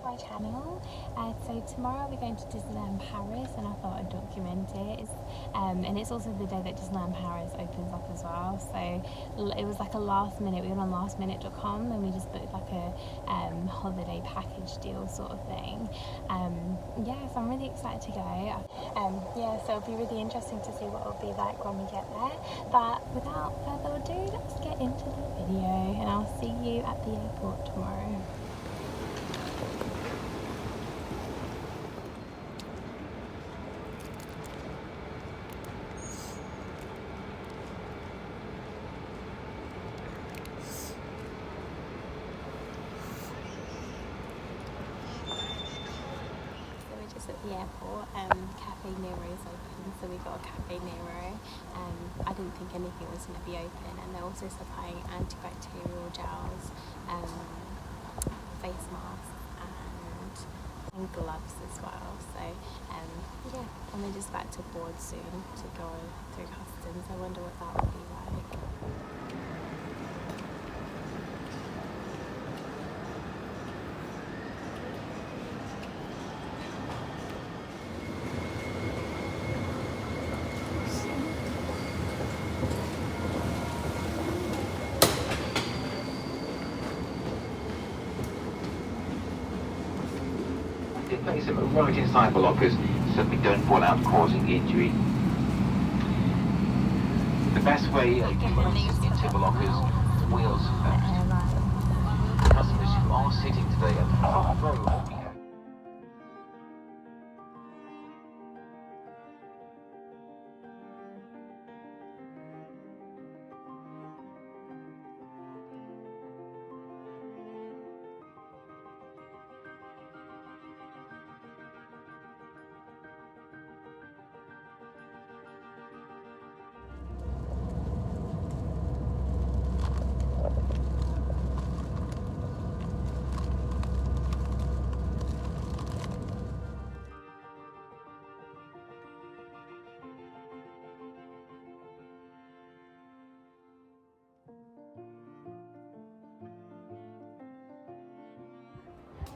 my channel. So tomorrow we're going to Disneyland Paris, and I thought I'd document it. And it's also the day that Disneyland Paris opens up as well, so it was like a last minute, we went on lastminute.com and we just booked like a holiday package deal sort of thing. Yeah, so I'm really excited to go. Yeah, so it'll be really interesting to see what it'll be like when we get there. But without further ado, let's get into the video, and I'll see you at the airport tomorrow. At the airport, Cafe Nero is open, so we got a Cafe Nero. I didn't think anything was going to be open, and they're also supplying antibacterial gels, face masks and gloves as well. So yeah, and we're just about to board soon to go through customs. I wonder what that will be like. Place them right inside the lockers so we don't fall out causing injury. The best way to place into the lockers, wheels first. Customers who are sitting today at the front row will be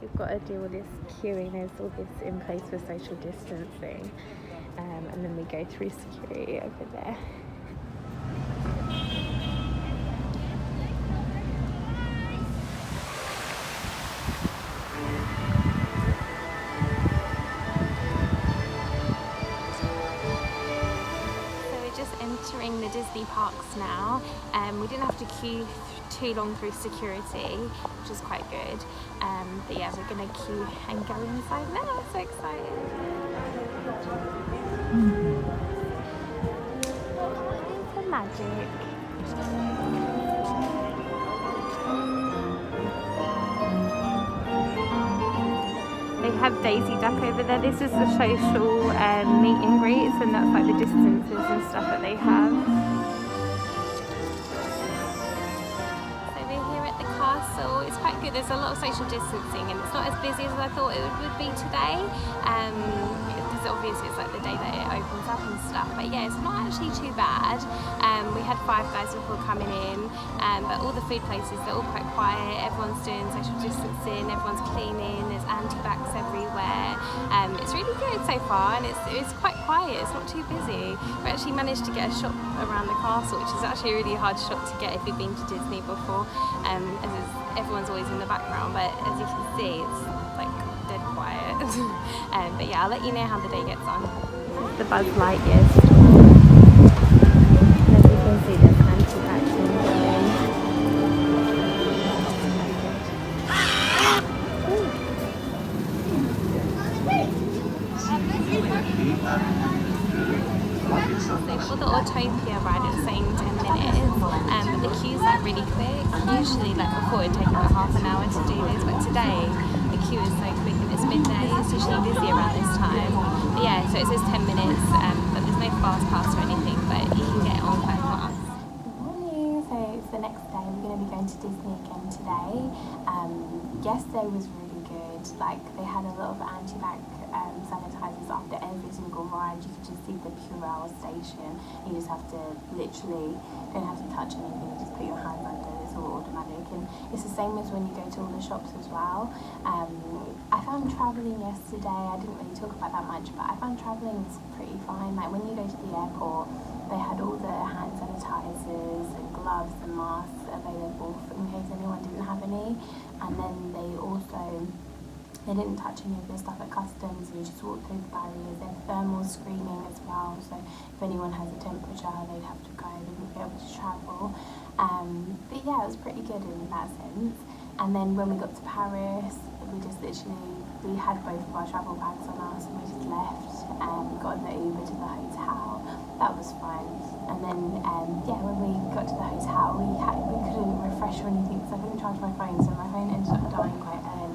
We've got to deal with this queuing. There's all this in place for social distancing, and then we go through security over there. So we're just entering the Disney parks now. We didn't have to queue too long through security, which is quite good. But yeah, we're gonna queue and go inside now. I'm so excited. It's a magic. They have Daisy Duck over there. This is the social meet and greets, and that's like the distances and stuff that they have. So it's quite good. There's a lot of social distancing, and it's not as busy as I thought it would be today, because obviously it's like the day that it opens up and stuff. But yeah, it's not actually too bad. We had 5 guys before coming in, but all the food places, they're all quite quiet. Everyone's doing social distancing, everyone's cleaning, there's anti-vax everywhere. It's really good so far, and it's quite quiet, it's not too busy. We actually managed to get a shot around the castle, which is actually a really hard shot to get if you've been to Disney before, as everyone's always in the background, but as you can see, it's like dead quiet. But yeah, I'll let you know how the day gets on. This is the Buzz Lightyear store. As you can see, there's anti-vaxxing going. So for the Autopia ride, it's saying 10 minutes, but the queue's like really quick. Usually, like before, it'd take about half an hour to do this, but today the queue is so quick, and it's midday. It's usually busy around this time. But yeah, so it says 10 minutes, but there's no fast pass or anything, but you can get on quite fast. Good morning. So it's the next day. We're going to be going to Disney again today. Yesterday was really good. Like they had a lot of anti-vax sanitizers after every single ride. You can just see the Purell station. You just have to literally don't have to touch anything. You just put your hands under this all automatic, and it's the same as when you go to all the shops as well. I found travelling yesterday, I didn't really talk about that much, but I found travelling is pretty fine. Like when you go to the airport, they had all the hand sanitizers and gloves and masks available in case anyone didn't have any, and then they didn't touch any of their stuff at customs. You just walk through the barriers. They have thermal screening as well, so if anyone has a temperature, they'd have to go, they wouldn't be able to travel. But yeah, it was pretty good in that sense. And then when we got to Paris, we had both of our travel bags on us, and we just left and got in the Uber to the hotel. That was fun. And then when we got to the hotel, we couldn't refresh or anything because I couldn't charge my phone, so my phone ended up dying quite early.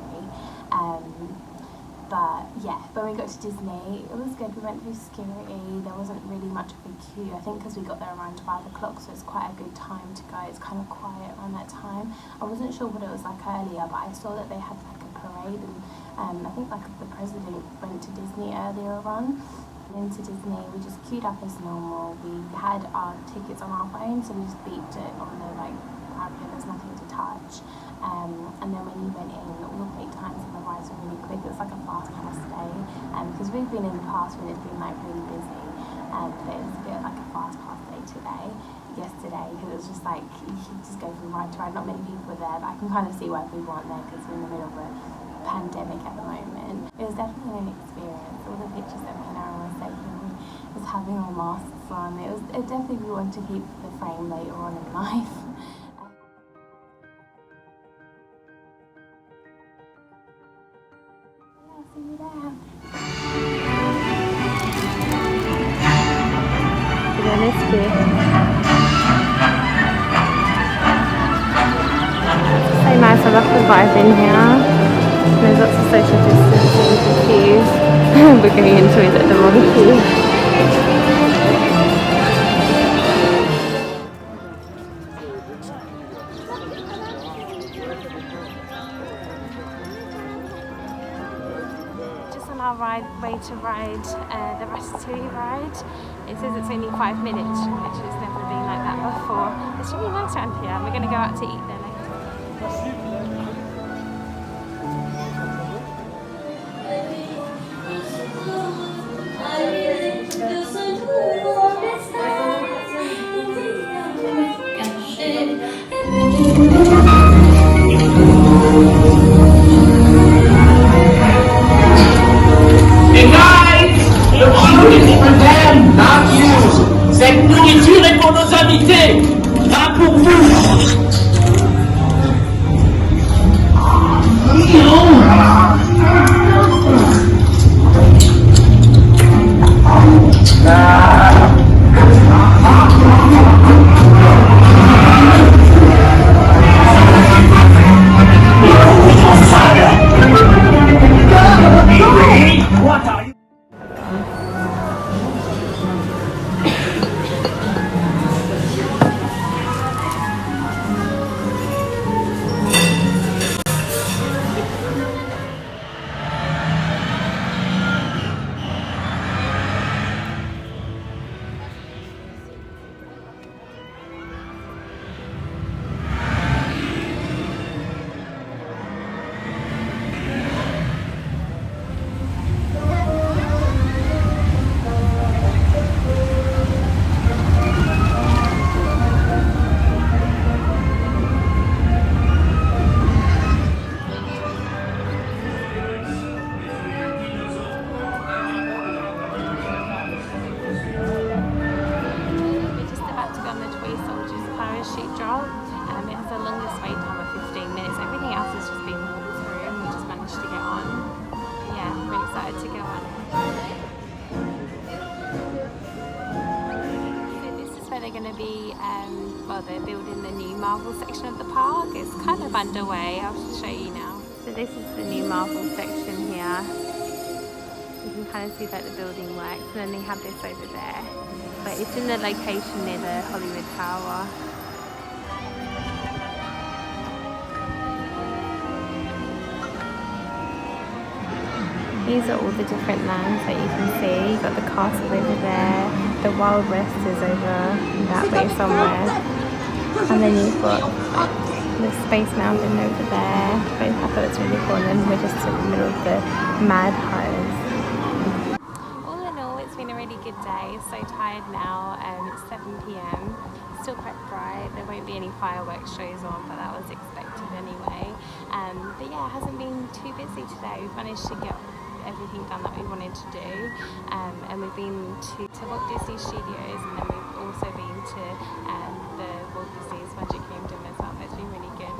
But yeah, when we got to Disney, it was good. We went through security. There wasn't really much of a queue, I think, because we got there around 12 o'clock, so it's quite a good time to go. It's kind of quiet around that time. I wasn't sure what it was like earlier, but I saw that they had like a parade, and I think like the president went to Disney earlier on. Into Disney, we just queued up as normal. We had our tickets on our phone, so we just beeped it on the barrier. There's nothing to touch. And then when you went in, all the wait times and the rides were really quick. It was like a fast pass day, because we've been in the past when it's been like really busy, but it was a bit like a fast pass day yesterday, because it was just like you could just go from ride to ride. Not many people were there, but I can kind of see why people weren't there because we're in the middle of a pandemic at the moment. It was definitely an experience. All the pictures that me and Aaron was taking was having our masks on. It definitely we want to keep the frame later on in life. See you there. So nice, I love the vibe in here. There's lots of social distancing for queues. We're going into it at the wrong queue. Just on our way to ride the Ratatouille ride. It says it's only 5 minutes, which has never been like that before. It's really nice around here, and we're going to go out to eat there later. Cette nourriture est pour nos invités, pas pour vous. What are you? They're building the new Marvel section of the park. It's kind of underway. I'll show you now. So this is the new Marvel section here. You can kind of see that the building works, and then they have this over there. But it's in the location near the Hollywood Tower. These are all the different lands that you can see. You've got the castle over there, the Wild West is over that way somewhere, and then you've got the Space Mountain over there. I thought it was really cool, and then we're just in the middle of the Mad Hires. All in all, it's been a really good day. So tired now. It's 7 p.m. Still quite bright. There won't be any fireworks shows on, but that was expected anyway. But yeah, it hasn't been too busy today. We've managed to get everything done that we wanted to do, and we've been to Walt Disney Studios, and then we've also been to the Walt Disney's Magic Kingdom as well. It's been really good.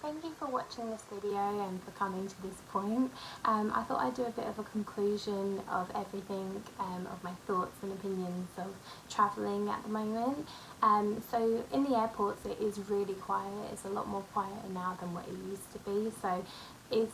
Thank you for watching this video and for coming to this point. I thought I'd do a bit of a conclusion of everything, of my thoughts and opinions of travelling at the moment. So in the airports it is really quiet. It's a lot more quieter now than what it used to be. So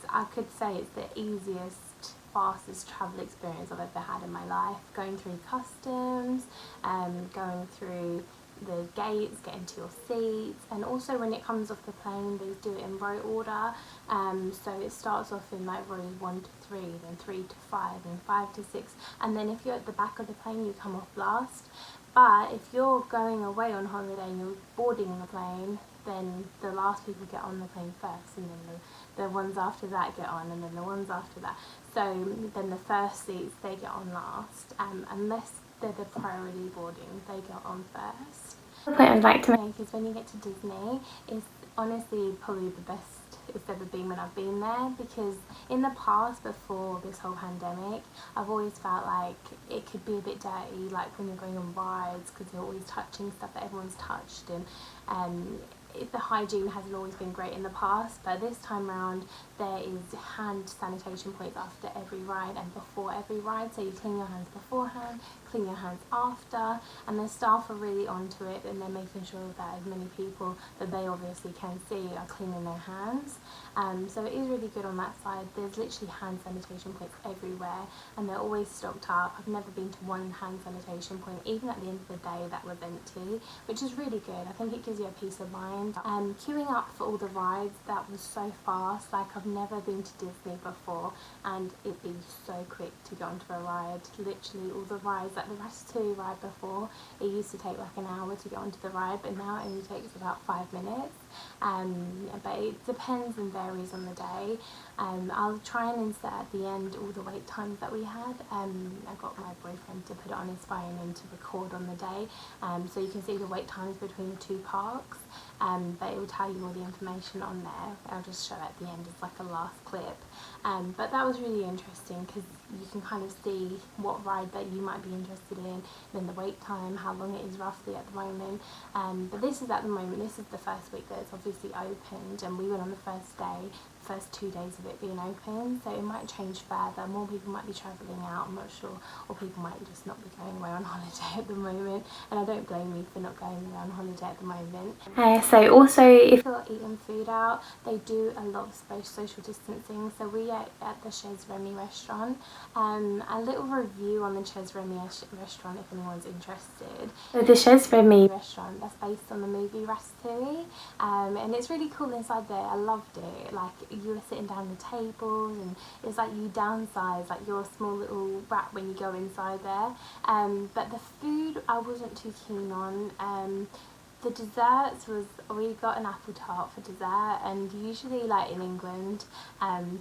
I could say it's the easiest, fastest travel experience I've ever had in my life. Going through customs, going through the gates, getting to your seats, and also when it comes off the plane they do it in row order. So it starts off in like rows 1 to 3, then 3 to 5, and 5 to 6, and then if you're at the back of the plane you come off last. But if you're going away on holiday and you're boarding the plane, then the last people get on the plane first, and then the ones after that get on, and then the ones after that. So then the first seats, they get on last, unless they're the priority boarding, they get on first. The point I'd like to make is when you get to Disney, it's honestly probably the best it's ever been when I've been there, because in the past, before this whole pandemic, I've always felt like it could be a bit dirty, like when you're going on rides, because you're always touching stuff that everyone's touched, and the hygiene hasn't always been great in the past. But this time around there is hand sanitation points after every ride and before every ride, so you clean your hands beforehand, clean your hands after, and the staff are really onto it, and they're making sure that as many people that they obviously can see are cleaning their hands. So it is really good on that side. There's literally hand sanitation points everywhere, and they're always stocked up. I've never been to one hand sanitation point, even at the end of the day, that was empty, which is really good. I think it gives you a peace of mind. Queuing up for all the rides, that was so fast. Like, I've never been to Disney before and it'd be so quick to get onto a ride. Literally all the rides, like the Ratatouille ride before, it used to take like an hour to get onto the ride, but now it only takes about 5 minutes. But it depends and varies on the day. I'll try and insert at the end all the wait times that we had. I got my boyfriend to put it on his phone and to record on the day, so you can see the wait times between the two parks. But it will tell you all the information on there. I'll just show it at the end as like a last clip. But that was really interesting, because you can kind of see what ride that you might be interested in, then the wait time, how long it is roughly at the moment. But this is at the moment, this is the first week that it's obviously opened, and we went on the first day, first 2 days of it being open, so it might change further. More people might be travelling out, I'm not sure, or people might just not be going away on holiday at the moment, and I don't blame you for not going away on holiday at the moment. So also, if you're eating food out, they do a lot of social distancing. So we ate at the Chez Remy restaurant. A little review on the Chez Remy restaurant if anyone's interested. So the Chez Remy restaurant, that's based on the movie Ratatouille, and it's really cool inside there. I loved it. Like, you were sitting down at the tables, and it's like you downsize, like you're a small little rat when you go inside there. But the food I wasn't too keen on. The desserts was, we got an apple tart for dessert, and usually, like in England,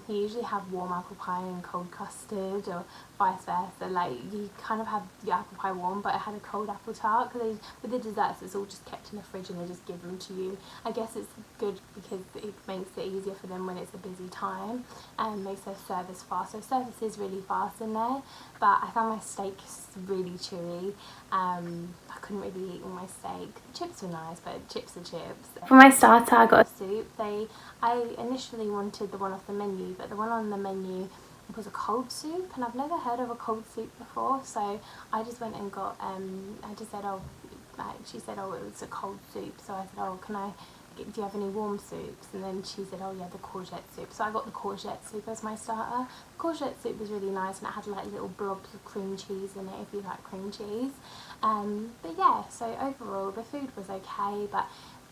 you usually have warm apple pie and cold custard, or vice versa. Like, you kind of have the apple pie warm, but I had a cold apple tart, because with the desserts it's all just kept in the fridge and they just give them to you. I guess it's good because it makes it easier for them when it's a busy time, and makes their service fast. So service is really fast in there, but I found my steak really chewy. I couldn't really eat all my steak. Chips were nice, but chips are chips. For my starter, I got a soup. I initially wanted the one off the menu, but the one on the menu was a cold soup, and I've never heard of a cold soup before, so I just went and got, I just said, oh, she said, oh, it was a cold soup, so I said, oh, can I do you have any warm soups? And then she said, oh yeah, the courgette soup. So I got the courgette soup as my starter. The courgette soup was really nice, and it had like little blobs of cream cheese in it if you like cream cheese. But yeah, so overall the food was okay, but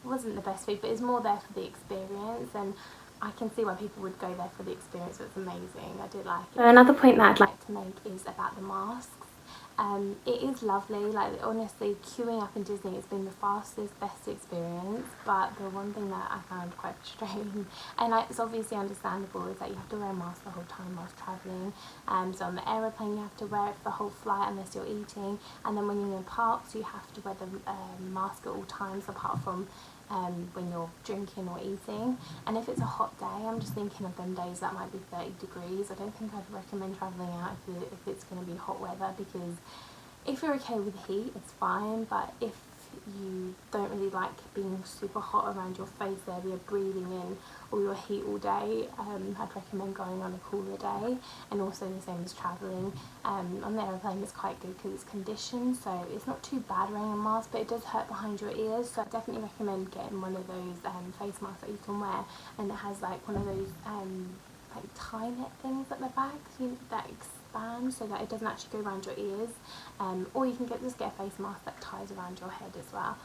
it wasn't the best food, but it's more there for the experience, and I can see why people would go there for the experience. It's amazing. I did like it. So another point that I'd like to make is about the masks. It is lovely, like honestly queuing up in Disney has been the fastest, best experience, but the one thing that I found quite frustrating, and it's obviously understandable, is that you have to wear a mask the whole time whilst travelling. So on the aeroplane you have to wear it for the whole flight unless you're eating, and then when you're in parks you have to wear the mask at all times apart from when you're drinking or eating. And if it's a hot day, I'm just thinking of them days that might be 30 degrees. I don't think I'd recommend travelling out if it's going to be hot weather, because if you're okay with heat, it's fine, but if you don't really like being super hot around your face area, breathing in all your heat all day, I'd recommend going on a cooler day. And also the same as travelling. On the aeroplane it's quite good because it's conditioned, so it's not too bad wearing a mask, but it does hurt behind your ears, so I definitely recommend getting one of those face masks that you can wear, and it has like one of those like tie net things at the back that expand so that it doesn't actually go around your ears, or you can just get a face mask that ties around your head as well,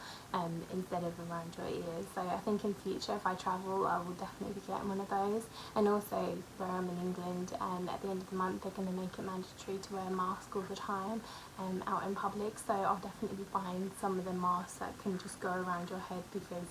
instead of around your ears. So I think in future if I travel I will definitely be getting one of those. And also where I'm in England, at the end of the month they're going to make it mandatory to wear a mask all the time out in public, so I'll definitely be buying some of the masks that can just go around your head, because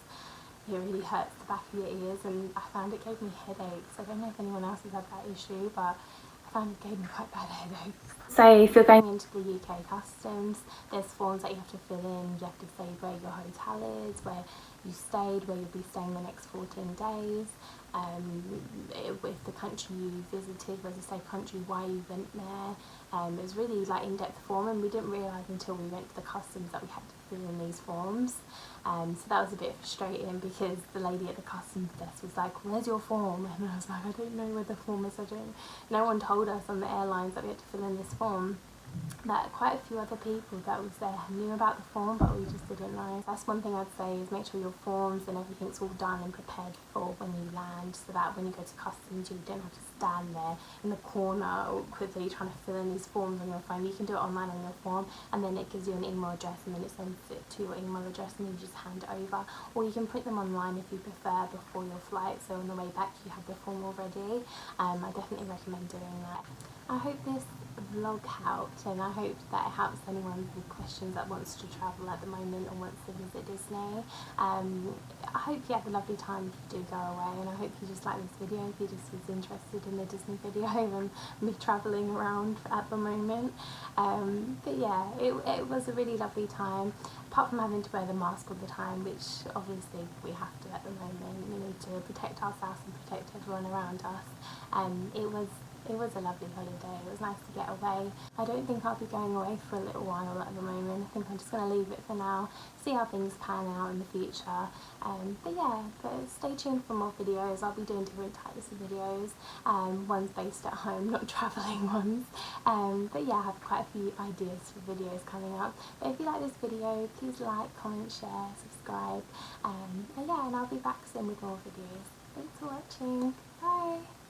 it really hurts the back of your ears, and I found it gave me headaches. I don't know if anyone else has had that issue, but I found it gave me quite bad headaches. So if you're going into the UK customs, there's forms that you have to fill in. You have to say where your hotel is, where you stayed, where you'll be staying the next 14 days, if the country you visited was a safe country, why you went there. It was really like in-depth form, and we didn't realise until we went to the customs that we had to fill in these forms. So that was a bit frustrating, because the lady at the customs desk was like, where's your form? And I was like, I don't know where the form is. No one told us on the airlines that we had to fill in this form. But quite a few other people that was there knew about the form, but we just didn't know. That's one thing I'd say, is make sure your forms and everything's all done and prepared for when you land, so that when you go to customs you don't have to stand there in the corner awkwardly trying to fill in these forms on your phone. You can do it online on your phone, and then it gives you an email address, and then it sends it to your email address, and then you just hand it over. Or you can print them online if you prefer before your flight, so on the way back you have the form already. I definitely recommend doing that. I hope this vlog helped, and I hope that it helps anyone with questions that wants to travel at the moment or wants to visit Disney. I hope you have a lovely time if you do go away, and I hope you just like this video if you just was interested in the Disney video and me travelling around at the moment. But yeah, it was a really lovely time, apart from having to wear the mask all the time, which obviously we have to at the moment. We need to protect ourselves and protect everyone around us. It was a lovely holiday. It was nice to get away. I don't think I'll be going away for a little while at the moment. I think I'm just going to leave it for now, see how things pan out in the future. But yeah, stay tuned for more videos. I'll be doing different types of videos, ones based at home, not travelling ones. But yeah, I have quite a few ideas for videos coming up. But if you like this video, please like, comment, share, subscribe. But yeah, and I'll be back soon with more videos. Thanks for watching. Bye!